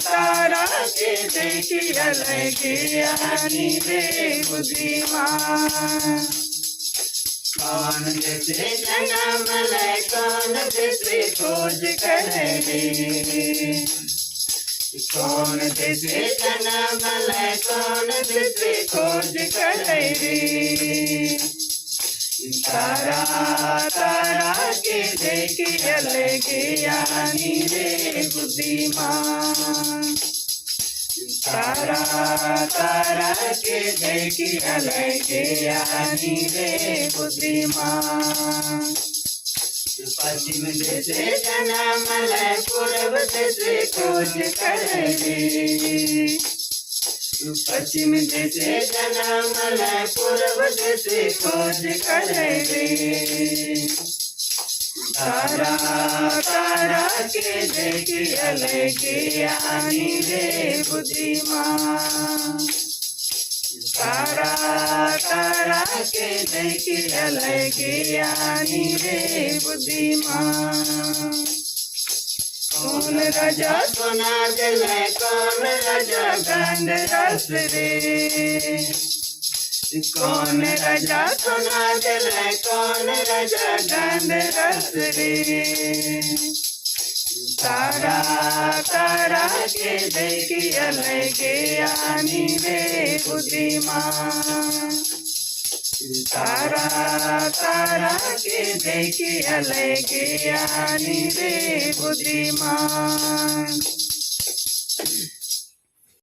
तारा के देखी अलगे ज्ञानी रे बुद्धिमान। कौन जैसे जन्म ले कौन जैसे खोज करे रे, कौन जैसे जन्म ले कौन जैसे खोज करे रे। तारा तारा के देखी अलगे ज्ञानी रे बुद्धिमान। तारा तारा के देखी अलगे ज्ञानी रे बुद्धिमान। पश्चिम देशे जन्म ले पूर्व देशे खोज करे रे, पश्चिम देशे जन्म ले पूर्व देशे खोज करे रे। तारा तारा के देखी अलगे ज्ञानी रे बुद्धिमान। तारा तारा के देखी अलगे ज्ञानी रे बुद्धिमान। कौन राजा सोना दिले कौन राजा गंध रस रे, कौन राजा सोना दिले कौन राजा गंध रस रे। तारा तारा के देखी अलगे ज्ञानी रे बुद्धिमान। तारा तारा के देखी अलगे ज्ञानी रे बुद्धिमान।